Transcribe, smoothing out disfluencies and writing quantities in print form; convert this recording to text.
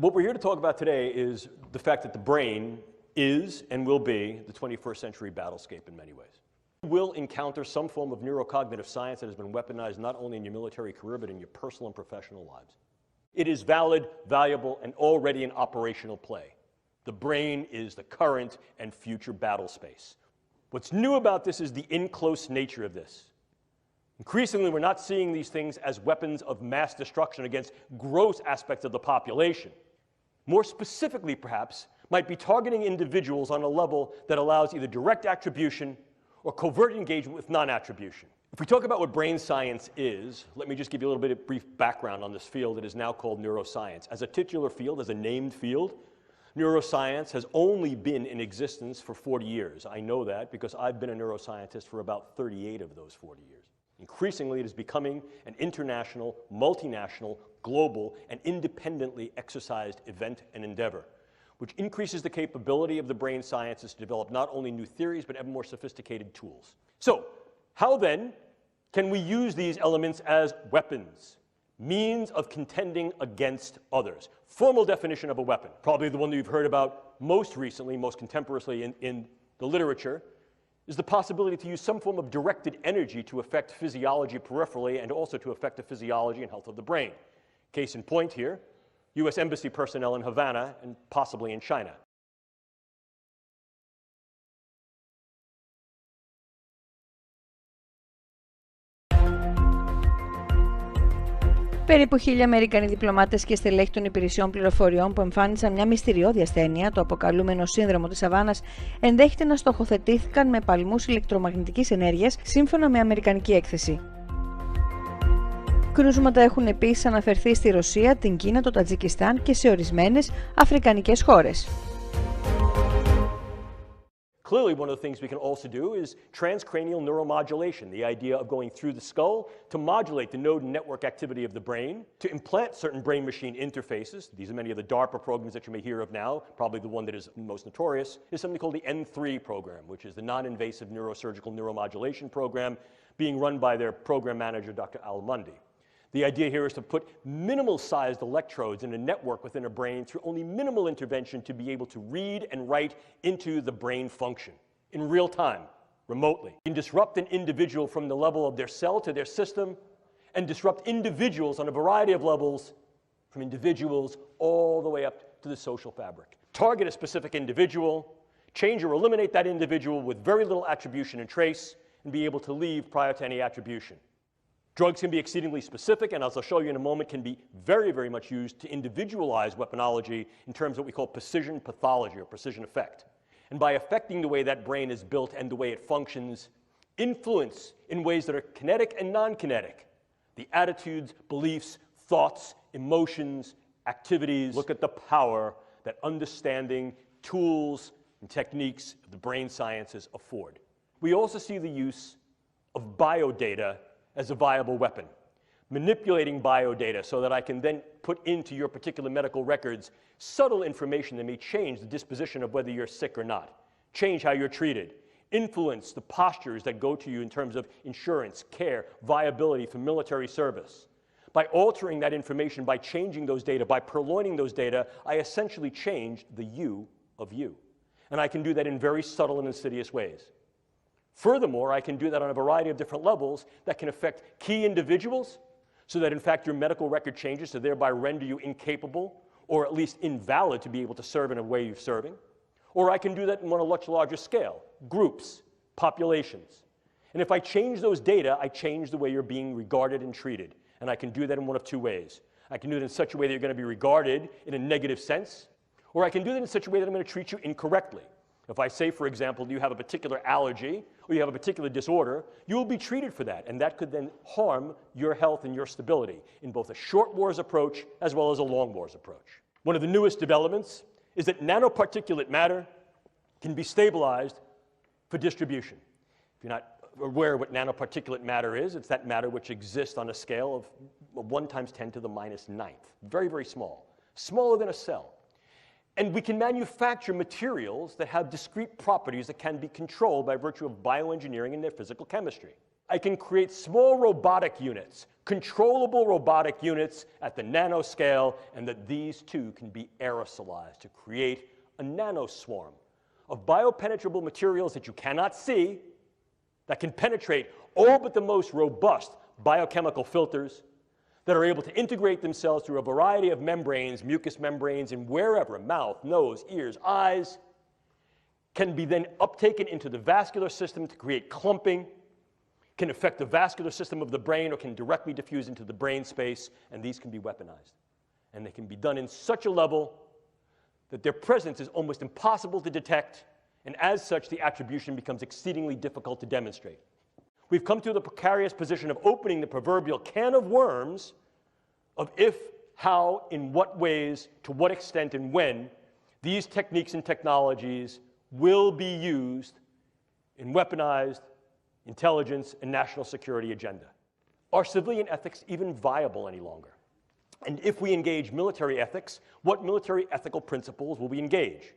What we're here to talk about today is the fact that the brain is and will be the 21st century battlescape in many ways. You will encounter some form of neurocognitive science that has been weaponized not only in your military career but in your personal and professional lives. It is valid, valuable, and already in operational play. The brain is the current and future battle space. What's new about this is the in-close nature of this. Increasingly, we're not seeing these things as weapons of mass destruction against gross aspects of the population. More specifically, perhaps, might be targeting individuals on a level that allows either direct attribution or covert engagement with non-attribution. If we talk about what brain science is, let me just give you a little bit of brief background on this field that is now called neuroscience. As a titular field, as a named field, neuroscience has only been in existence for 40 years. I know that because I've been a neuroscientist for about 38 of those 40 years. Increasingly, it is becoming an international, multinational, global, and independently exercised event and endeavor, which increases the capability of the brain sciences to develop not only new theories, but ever more sophisticated tools. So, how then can we use these elements as weapons, means of contending against others? Formal definition of a weapon, probably the one that you've heard about most recently, most contemporaneously in the literature, is the possibility to use some form of directed energy to affect physiology peripherally and also to affect the physiology and health of the brain. Case in point here, U.S. Embassy personnel in Havana and possibly in China. Περίπου 1.000 Αμερικανοί διπλωμάτες και στελέχη των υπηρεσιών πληροφοριών που εμφάνισαν μια μυστηριώδη ασθένεια, το αποκαλούμενο σύνδρομο της Αβάνας, ενδέχεται να στοχοθετήθηκαν με παλμούς ηλεκτρομαγνητικής ενέργειας, σύμφωνα με αμερικανική έκθεση. Κρούσματα έχουν επίσης αναφερθεί στη Ρωσία, την Κίνα, το Τατζικιστάν και σε ορισμένες αφρικανικές χώρες. Clearly, one of the things we can also do is transcranial neuromodulation, the idea of going through the skull to modulate the node and network activity of the brain, to implant certain brain-machine interfaces. These are many of the DARPA programs that you may hear of now. Probably the one that is most notorious is something called the N3 program, which is the non-invasive neurosurgical neuromodulation program being run by their program manager, Dr. Al Mundi. The idea here is to put minimal-sized electrodes in a network within a brain through only minimal intervention to be able to read and write into the brain function in real time, remotely. You can disrupt an individual from the level of their cell to their system and disrupt individuals on a variety of levels, from individuals all the way up to the social fabric. Target a specific individual, change or eliminate that individual with very little attribution and trace, and be able to leave prior to any attribution. Drugs can be exceedingly specific, and as I'll show you in a moment, can be very, very much used to individualize weaponology in terms of what we call precision pathology or precision effect. And by affecting the way that brain is built and the way it functions, influence in ways that are kinetic and non-kinetic the attitudes, beliefs, thoughts, emotions, activities. Look at the power that understanding tools and techniques of the brain sciences afford. We also see the use of biodata as a viable weapon, manipulating biodata so that I can then put into your particular medical records subtle information that may change the disposition of whether you're sick or not, change how you're treated, influence the postures that go to you in terms of insurance, care, viability for military service. By altering that information, by changing those data, by purloining those data, I essentially change the you of you. And I can do that in very subtle and insidious ways. Furthermore, I can do that on a variety of different levels that can affect key individuals so that, in fact, your medical record changes to thereby render you incapable or at least invalid to be able to serve in a way you're serving. Or I can do that on a much larger scale, groups, populations. And if I change those data, I change the way you're being regarded and treated. And I can do that in one of two ways. I can do it in such a way that you're going to be regarded in a negative sense, or I can do that in such a way that I'm going to treat you incorrectly. If I say, for example, you have a particular allergy or you have a particular disorder, you will be treated for that, and that could then harm your health and your stability in both a short wars approach as well as a long wars approach. One of the newest developments is that nanoparticulate matter can be stabilized for distribution. If you're not aware of what nanoparticulate matter is, it's that matter which exists on a scale of 1 × 10⁹. Very, very small, smaller than a cell. And we can manufacture materials that have discrete properties that can be controlled by virtue of bioengineering and their physical chemistry. I can create small robotic units, controllable robotic units at the nanoscale, and that these too can be aerosolized to create a nanoswarm of biopenetrable materials that you cannot see, that can penetrate all but the most robust biochemical filters, that are able to integrate themselves through a variety of membranes, mucous membranes, and wherever, mouth, nose, ears, eyes, can be then uptaken into the vascular system to create clumping, can affect the vascular system of the brain, or can directly diffuse into the brain space, and these can be weaponized. And they can be done in such a level that their presence is almost impossible to detect, and as such, the attribution becomes exceedingly difficult to demonstrate. We've come to the precarious position of opening the proverbial can of worms of if, how, in what ways, to what extent, and when these techniques and technologies will be used in weaponized intelligence and national security agenda. Are civilian ethics even viable any longer? And if we engage military ethics, what military ethical principles will we engage?